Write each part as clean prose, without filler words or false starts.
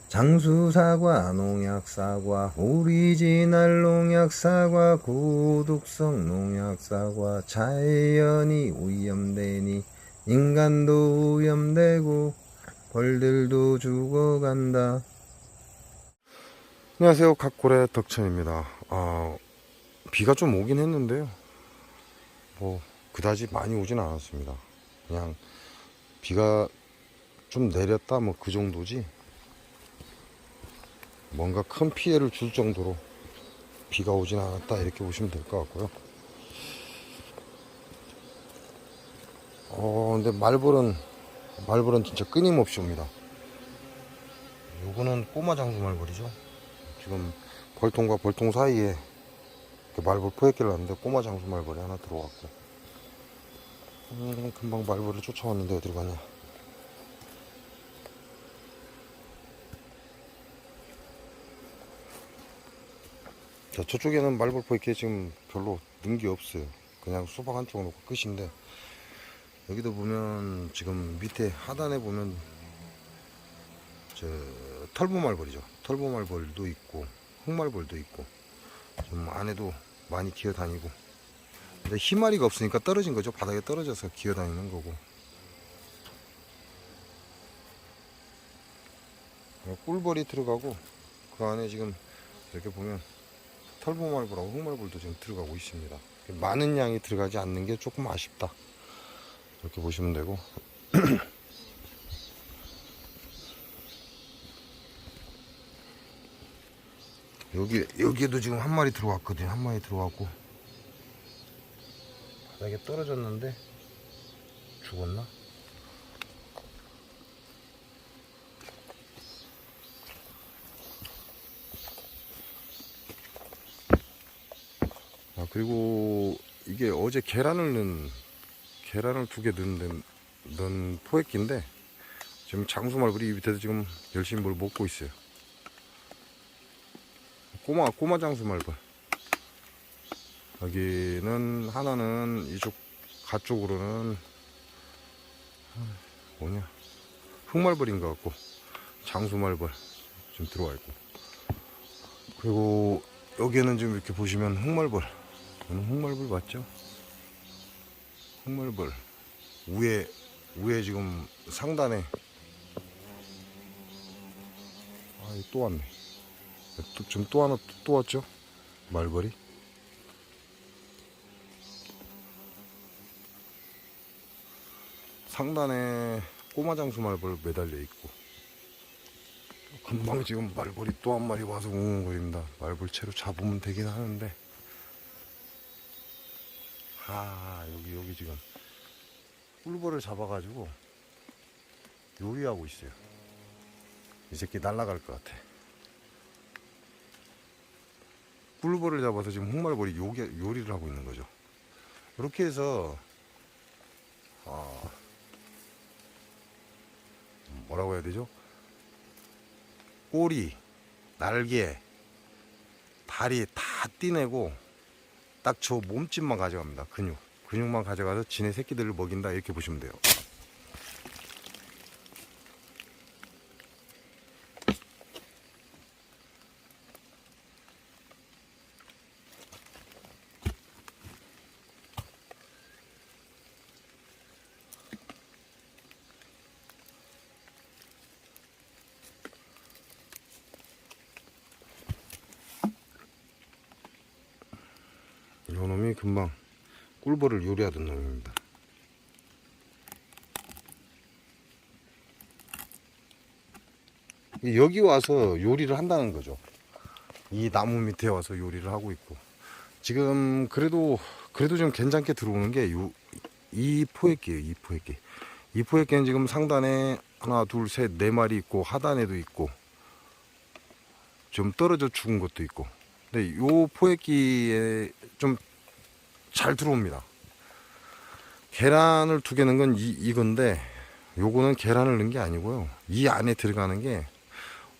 장수사과, 농약사과, 오리지널 농약사과, 고독성 농약사과, 자연이 오염되니 인간도 오염되고 벌들도 죽어간다. 안녕하세요, 각고래 덕천입니다. 비가 좀 오긴 했는데요, 뭐 그다지 많이 오진 않았습니다. 그냥 비가 좀 내렸다 뭐 그 정도지, 뭔가 큰 피해를 줄 정도로 비가 오진 않았다 이렇게 보시면 될 것 같고요. 근데 말벌은 진짜 끊임없이 옵니다. 요거는 꼬마 장수 말벌이죠. 지금 벌통과 벌통 사이에 말벌 포획기를 놨는데 꼬마 장수 말벌이 하나 들어왔고, 금방 말벌을 쫓아왔는데 어디로 가냐. 자, 저쪽에는 말벌 포획기 지금 별로 는 게 없어요. 그냥 수박 한쪽 놓고 끝인데, 여기도 보면 지금 밑에 하단에 보면 저 털보말벌이죠. 털보말벌도 있고 흑말벌도 있고 좀 안에도 많이 기어다니고, 근데 희마리가 없으니까 떨어진 거죠. 바닥에 떨어져서 기어다니는 거고. 꿀벌이 들어가고, 그 안에 지금 이렇게 보면 털보말벌하고 흑말벌도 지금 들어가고 있습니다. 많은 양이 들어가지 않는 게 조금 아쉽다, 이렇게 보시면 되고. 여기에도 지금 한 마리 들어왔거든요. 한 마리 들어왔고 바닥에 떨어졌는데 죽었나? 그리고 이게 어제 계란을 2개 넣은 포획기인데, 지금 장수말벌이 밑에서 지금 열심히 뭘 먹고 있어요. 꼬마 장수말벌. 여기는 하나는 이쪽 가쪽으로는 뭐냐, 흑말벌인 것 같고, 장수말벌 좀 들어와 있고, 그리고 여기에는 지금 이렇게 보시면 흑말벌. 흑말벌 맞죠? 흑말벌 위에 지금 상단에 또 왔네. 지금 또 하나 또 왔죠? 말벌이. 상단에 꼬마장수 말벌 매달려 있고, 금방 지금 말벌이 또 한 마리 와서 웅웅거립니다. 말벌채로 잡으면 되긴 하는데, 여기 지금 꿀벌을 잡아가지고 요리하고 있어요. 이 새끼 날아갈 것 같아. 꿀벌을 잡아서 지금 흑말벌이 요리를 하고 있는 거죠. 이렇게 해서 뭐라고 해야 되죠? 꼬리, 날개, 다리 다 띠내고 딱 저 몸집만 가져갑니다. 근육만 가져가서 지네 새끼들을 먹인다, 이렇게 보시면 돼요. 이 놈이 금방 꿀벌을 요리하던 놈입니다. 여기 와서 요리를 한다는 거죠. 이 나무 밑에 와서 요리를 하고 있고, 지금 그래도 좀 괜찮게 들어오는 게 이 포획기예요. 이 포획기는 지금 상단에 하나 둘 셋 네 마리 있고, 하단에도 있고, 좀 떨어져 죽은 것도 있고. 근데 요 포획기에 좀 잘 들어옵니다. 계란을 2개 넣은 건 이건데, 요거는 계란을 넣은 게 아니고요. 이 안에 들어가는 게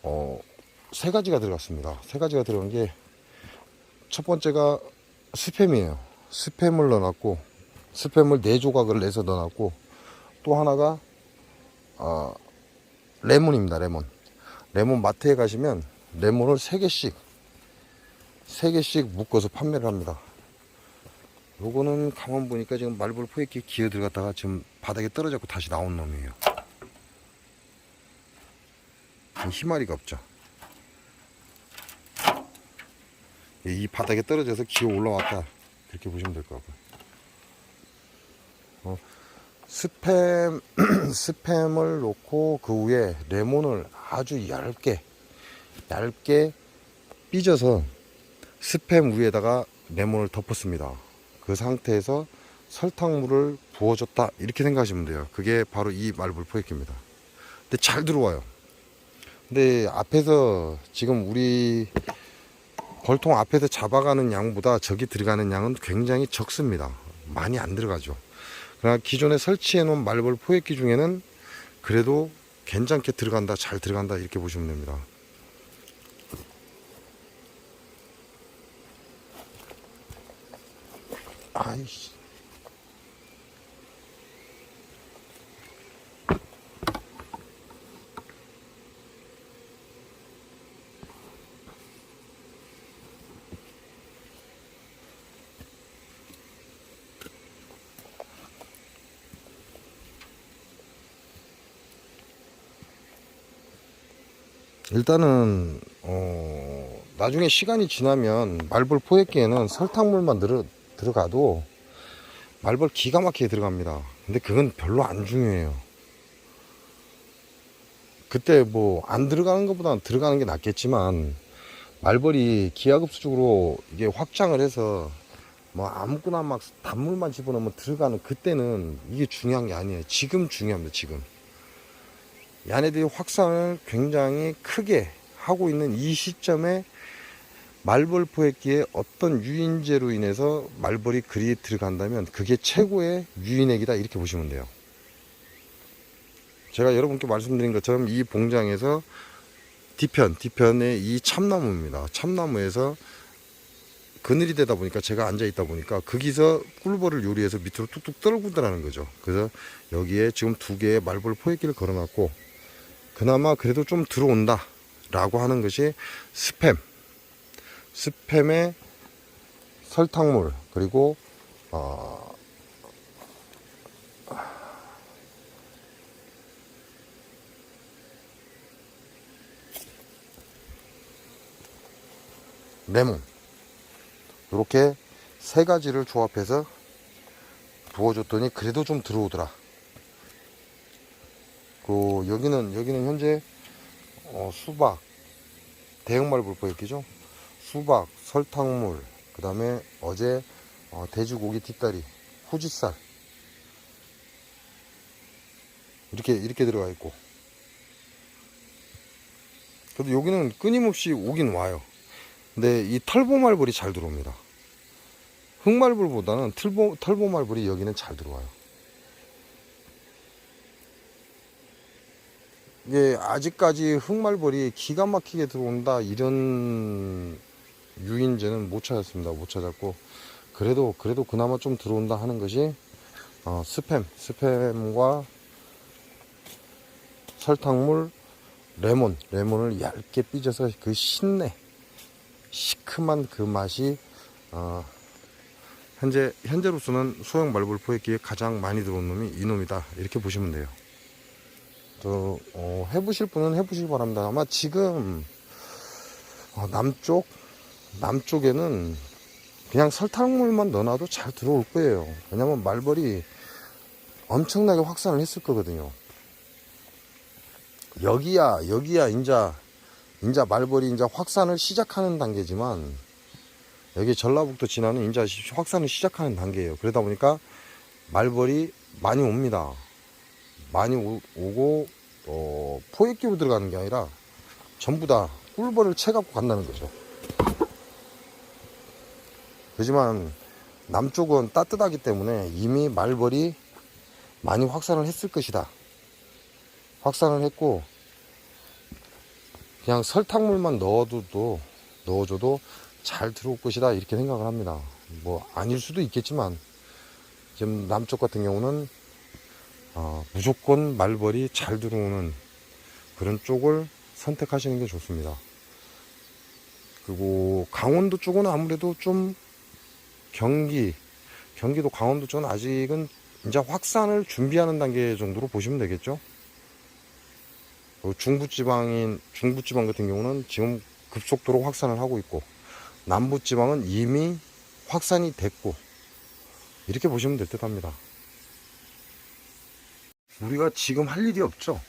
3가지가 들어갔습니다. 3가지가 들어간 게, 첫 번째가 스팸이에요. 스팸을 넣어놨고, 스팸을 4조각을 내서 넣어놨고, 또 하나가 레몬입니다. 레몬 마트에 가시면 레몬을 3개씩 묶어서 판매를 합니다. 요거는 가만 보니까 지금 말벌 포획기에 기어 들어갔다가 지금 바닥에 떨어졌고 다시 나온 놈이에요. 희마리가 없죠. 이 바닥에 떨어져서 기어 올라왔다, 그렇게 보시면 될 것 같고요. 스팸을 놓고 그 위에 레몬을 아주 얇게 삐져서 스팸 위에다가 레몬을 덮었습니다. 그 상태에서 설탕물을 부어줬다, 이렇게 생각하시면 돼요. 그게 바로 이 말벌 포획기입니다. 근데 잘 들어와요. 근데 앞에서 지금 우리 벌통 앞에서 잡아가는 양보다 저기 들어가는 양은 굉장히 적습니다. 많이 안 들어가죠. 그러나 기존에 설치해 놓은 말벌 포획기 중에는 그래도 괜찮게 들어간다, 잘 들어간다, 이렇게 보시면 됩니다. 아이씨. 일단은 나중에 시간이 지나면 말벌 포획기에는 설탕물만 들어가도 말벌 기가 막히게 들어갑니다. 근데 그건 별로 안 중요해요. 그때 뭐 안 들어가는 것보다는 들어가는 게 낫겠지만, 말벌이 기하급수적으로 이게 확장을 해서 뭐 아무거나 막 단물만 집어넣으면 들어가는, 그때는 이게 중요한 게 아니에요. 지금 중요합니다. 지금 얘네들이 확산을 굉장히 크게 하고 있는 이 시점에 말벌 포획기에 어떤 유인제로 인해서 말벌이 그리 들어간다면 그게 최고의 유인액이다, 이렇게 보시면 돼요. 제가 여러분께 말씀드린 것처럼 이 봉장에서 뒤편에 이 참나무입니다. 참나무에서 그늘이 되다 보니까, 제가 앉아 있다 보니까 거기서 꿀벌을 요리해서 밑으로 뚝뚝 떨구더라는 거죠. 그래서 여기에 지금 2개의 말벌 포획기를 걸어놨고, 그나마 그래도 좀 들어온다 라고 하는 것이 스팸에 설탕물, 그리고 레몬, 이렇게 3가지를 조합해서 부어줬더니 그래도 좀 들어오더라. 여기는 현재 수박, 대형 말벌 포획기죠. 수박, 설탕물, 그 다음에 어제 돼지고기 뒷다리, 후지살, 이렇게 들어가 있고, 그래도 여기는 끊임없이 오긴 와요. 근데 이 털보 말벌이 잘 들어옵니다. 흑말벌보다는 털보 말벌이 여기는 잘 들어와요. 이게 아직까지 흑말벌이 기가 막히게 들어온다, 이런 유인제는 못 찾았습니다. 못 찾았고, 그래도 그나마 좀 들어온다 하는 것이 스팸과 설탕물, 레몬을 얇게 삐져서 그 시큼한 그 맛이 현재로서는 소형 말벌 포획기에 가장 많이 들어온 놈이 이놈이다, 이렇게 보시면 돼요. 해보실 분은 해보시기 바랍니다. 아마 지금 남쪽에는 그냥 설탕물만 넣어놔도 잘 들어올 거예요. 왜냐면 말벌이 엄청나게 확산을 했을 거거든요. 여기야 인자 말벌이 인자 확산을 시작하는 단계지만, 여기 전라북도 진화는 인자 확산을 시작하는 단계예요. 그러다 보니까 말벌이 많이 옵니다. 많이 오고 포획기로 들어가는 게 아니라 전부 다 꿀벌을 채갖고 간다는 거죠. 하지만 남쪽은 따뜻하기 때문에 이미 말벌이 많이 확산을 했을 것이다. 확산을 했고, 그냥 설탕물만 넣어줘도 잘 들어올 것이다, 이렇게 생각을 합니다. 뭐 아닐 수도 있겠지만, 지금 남쪽 같은 경우는 무조건 말벌이 잘 들어오는 그런 쪽을 선택하시는 게 좋습니다. 그리고 강원도 쪽은 아무래도 좀 경기도 강원도 쪽은 아직은 이제 확산을 준비하는 단계 정도로 보시면 되겠죠. 중부지방 같은 경우는 지금 급속도로 확산을 하고 있고, 남부지방은 이미 확산이 됐고, 이렇게 보시면 될 듯 합니다. 우리가 지금 할 일이 없죠.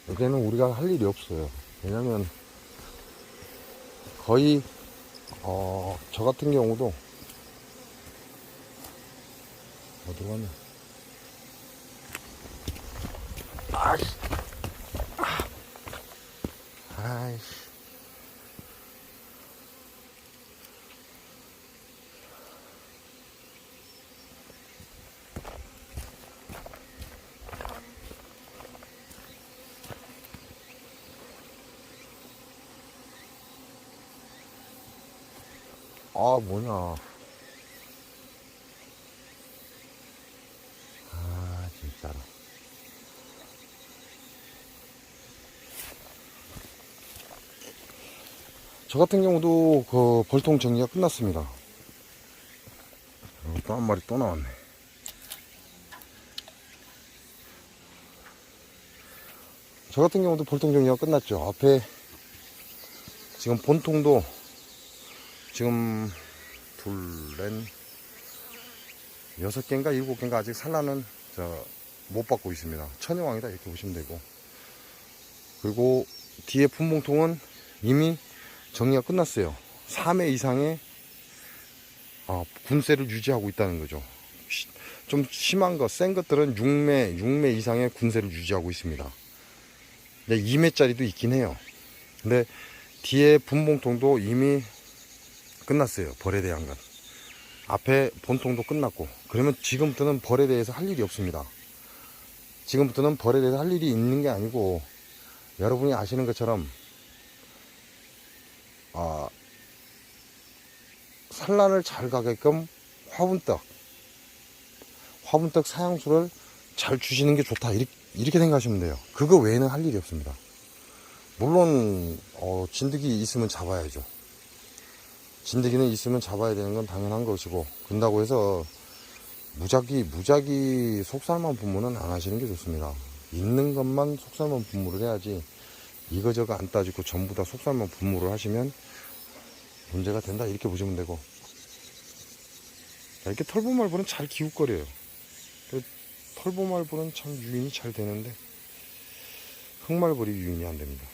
여기는 우리가 할 일이 없어요. 왜냐면 거의 저 같은 경우도 어디로 가냐. 아이씨. 아, 뭐냐. 아, 진짜로. 저 같은 경우도 그 벌통 정리가 끝났습니다. 또 한 마리 또 나왔네. 저 같은 경우도 벌통 정리가 끝났죠. 앞에 지금 본통도 지금 여섯 개인가 일곱 개인가 아직 산란은 못 받고 있습니다. 천여왕이다 이렇게 보시면 되고, 그리고 뒤에 분봉통은 이미 정리가 끝났어요. 3회 이상의 군세를 유지하고 있다는 거죠. 좀 심한 것, 센 것들은 6매 이상의 군세를 유지하고 있습니다. 2매짜리도 있긴 해요. 근데 뒤에 분봉통도 이미 끝났어요. 벌에 대한 건. 앞에 본통도 끝났고, 그러면 지금부터는 벌에 대해서 할 일이 없습니다. 지금부터는 벌에 대해서 할 일이 있는 게 아니고, 여러분이 아시는 것처럼 산란을 잘 가게끔 화분떡 사양수를 잘 주시는 게 좋다, 이렇게 생각하시면 돼요. 그거 외에는 할 일이 없습니다. 물론 진드기 있으면 잡아야죠. 진드기는 있으면 잡아야 되는 건 당연한 것이고, 그런다고 해서 무작위 속살만 분무는 안 하시는 게 좋습니다. 있는 것만 속살만 분무를 해야지, 이거저거 안 따지고 전부 다 속살만 분무를 하시면 문제가 된다, 이렇게 보시면 되고. 이렇게 털보말보는 잘 기웃거려요. 털보말보는 참 유인이 잘 되는데 흑말벌이 유인이 안 됩니다.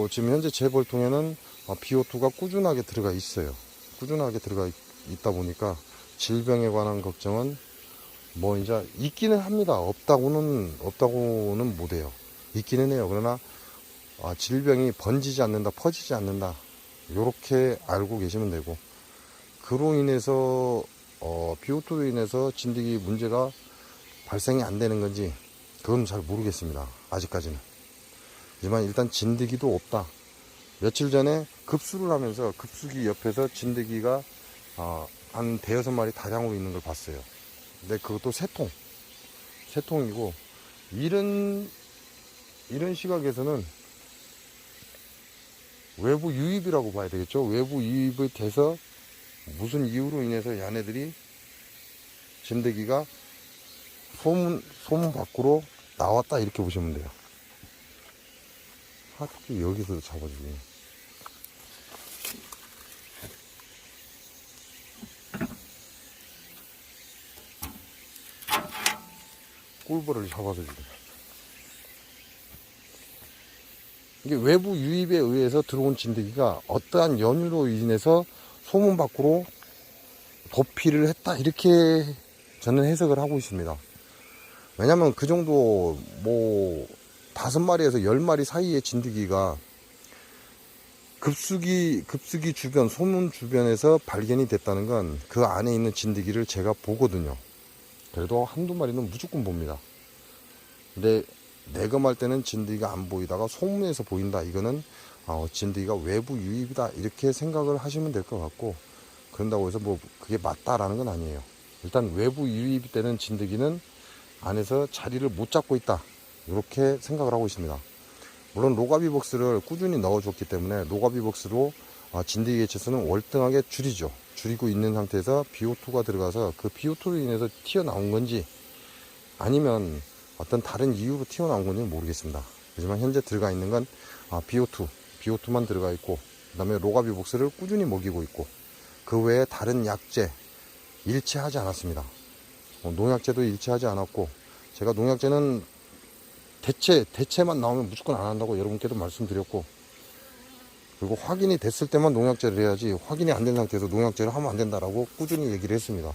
지금 현재 제 벌통에는 BO2가 꾸준하게 들어가 있어요. 꾸준하게 들어가 있다 보니까 질병에 관한 걱정은 뭐 이제 있기는 합니다. 없다고는 못해요. 있기는 해요. 그러나 질병이 번지지 않는다, 퍼지지 않는다, 요렇게 알고 계시면 되고, 그로 인해서 BO2로 인해서 진드기 문제가 발생이 안 되는 건지 그건 잘 모르겠습니다. 아직까지는. 하지만 일단 진드기도 없다. 며칠 전에 급수를 하면서 급수기 옆에서 진드기가 한 대여섯 마리 다량으로 있는 걸 봤어요. 근데 그것도 세통이고, 이런 시각에서는 외부 유입이라고 봐야 되겠죠. 외부 유입이 돼서 무슨 이유로 인해서 얘네들이, 진드기가 소문 밖으로 나왔다, 이렇게 보시면 돼요. 하필 여기서 잡아주고. 꿀벌을 잡아서 주고. 이게 외부 유입에 의해서 들어온 진드기가 어떠한 연유로 인해서 소문 밖으로 도피를 했다, 이렇게 저는 해석을 하고 있습니다. 왜냐면 그 정도 5마리에서 10마리 사이의 진드기가 급수기 주변, 소문 주변에서 발견이 됐다는 건 그 안에 있는 진드기를 제가 보거든요. 그래도 한두 마리는 무조건 봅니다. 근데 내검할 때는 진드기가 안 보이다가 소문에서 보인다. 이거는 진드기가 외부 유입이다. 이렇게 생각을 하시면 될 것 같고, 그런다고 해서 뭐 그게 맞다라는 건 아니에요. 일단 외부 유입 때는 진드기는 안에서 자리를 못 잡고 있다. 이렇게 생각을 하고 있습니다. 물론 로가비벅스를 꾸준히 넣어줬기 때문에 로가비벅스로 진드기 개체수는 월등하게 줄이고 있는 상태에서 BO2가 들어가서 그 BO2로 인해서 튀어나온 건지 아니면 어떤 다른 이유로 튀어나온 건지는 모르겠습니다. 하지만 현재 들어가 있는 건 BO2만 들어가 있고, 그 다음에 로가비복스를 꾸준히 먹이고 있고, 그 외에 다른 약제 일치하지 않았습니다. 농약제도 일치하지 않았고, 제가 농약제는 대체만 나오면 무조건 안 한다고 여러분께도 말씀드렸고, 그리고 확인이 됐을 때만 농약제를 해야지 확인이 안 된 상태에서 농약제를 하면 안 된다라고 꾸준히 얘기를 했습니다.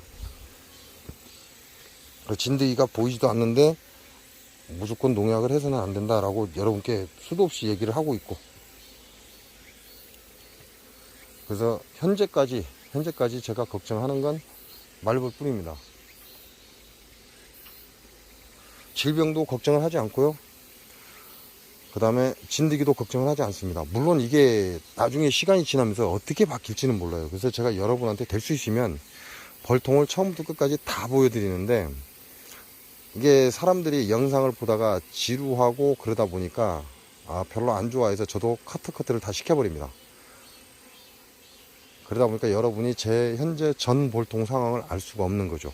진드기가 보이지도 않는데 무조건 농약을 해서는 안 된다라고 여러분께 수도 없이 얘기를 하고 있고, 그래서 현재까지 제가 걱정하는 건 말벌 뿐입니다. 질병도 걱정을 하지 않고요. 그 다음에 진드기도 걱정을 하지 않습니다. 물론 이게 나중에 시간이 지나면서 어떻게 바뀔지는 몰라요. 그래서 제가 여러분한테 될 수 있으면 벌통을 처음부터 끝까지 다 보여드리는데, 이게 사람들이 영상을 보다가 지루하고 그러다 보니까 별로 안 좋아해서 저도 커트를 다 시켜버립니다. 그러다 보니까 여러분이 제 현재 전 볼통 상황을 알 수가 없는 거죠.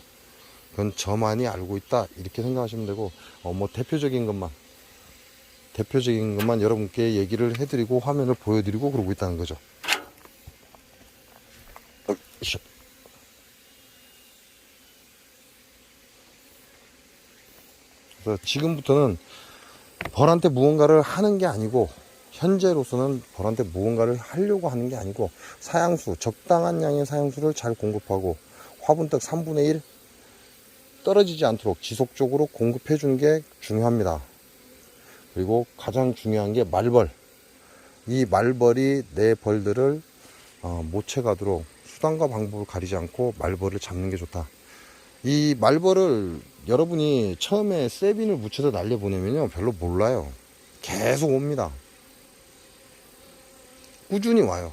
그건 저만이 알고 있다 이렇게 생각하시면 되고, 뭐 대표적인 것만 여러분께 얘기를 해드리고 화면을 보여드리고 그러고 있다는 거죠. 그래서 지금부터는 벌한테 무언가를 하는 게 아니고, 현재로서는 벌한테 무언가를 하려고 하는 게 아니고, 사양수, 적당한 양의 사양수를 잘 공급하고 화분떡 3분의 1 떨어지지 않도록 지속적으로 공급해 주는 게 중요합니다. 그리고 가장 중요한 게 말벌. 이 말벌이 내 벌들을 못 채가도록 수단과 방법을 가리지 않고 말벌을 잡는 게 좋다. 이 말벌을 여러분이 처음에 세빈을 묻혀서 날려보내면요 별로 몰라요. 계속 옵니다. 꾸준히 와요.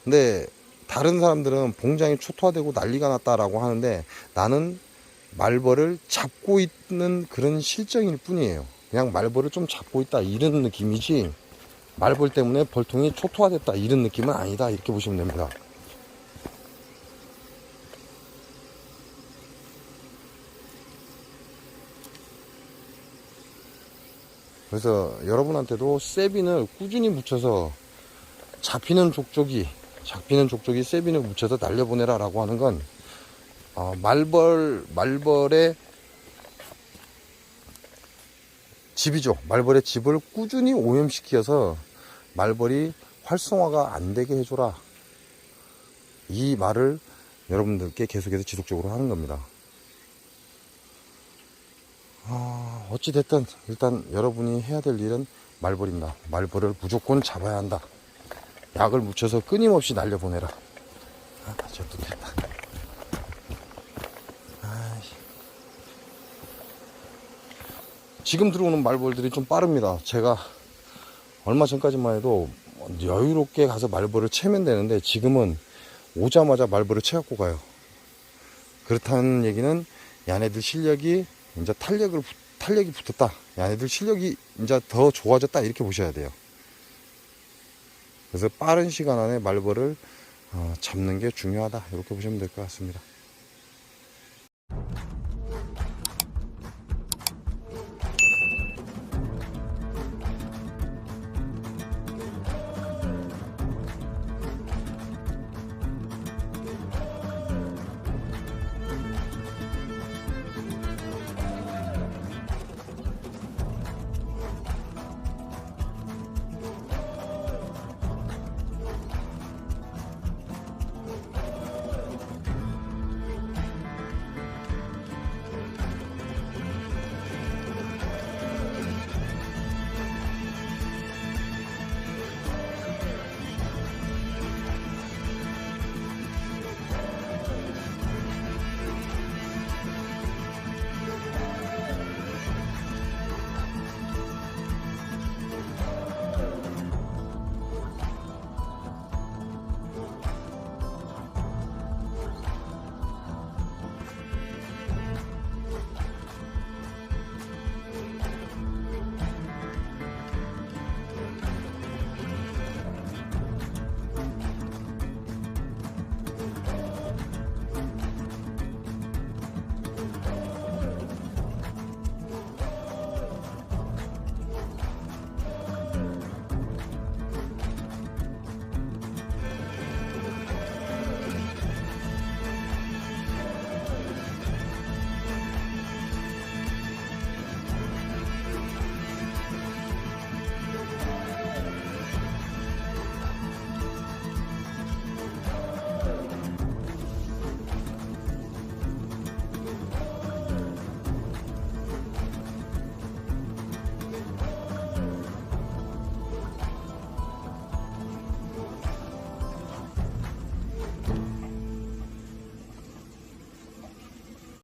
근데 다른 사람들은 봉장이 초토화되고 난리가 났다라고 하는데, 나는 말벌을 잡고 있는 그런 실정일 뿐이에요. 그냥 말벌을 좀 잡고 있다 이런 느낌이지, 말벌 때문에 벌통이 초토화됐다 이런 느낌은 아니다 이렇게 보시면 됩니다. 그래서 여러분한테도 세빈을 꾸준히 묻혀서 잡히는 족족이 세빈을 묻혀서 날려보내라 라고 하는 건 말벌의 집이죠. 말벌의 집을 꾸준히 오염시켜서 말벌이 활성화가 안 되게 해줘라, 이 말을 여러분들께 계속해서 지속적으로 하는 겁니다. 어찌됐든 일단 여러분이 해야 될 일은 말벌입니다. 말벌을 무조건 잡아야 한다. 약을 묻혀서 끊임없이 날려보내라. 저도 됐다. 지금 들어오는 말벌들이 좀 빠릅니다. 제가 얼마 전까지만 해도 여유롭게 가서 말벌을 채면 되는데, 지금은 오자마자 말벌을 채갖고 가요. 그렇다는 얘기는 얘네들 실력이 이제 탄력이 붙었다, 얘네들 실력이 이제 더 좋아졌다 이렇게 보셔야 돼요. 그래서 빠른 시간 안에 말벌을 잡는 게 중요하다 이렇게 보시면 될 것 같습니다.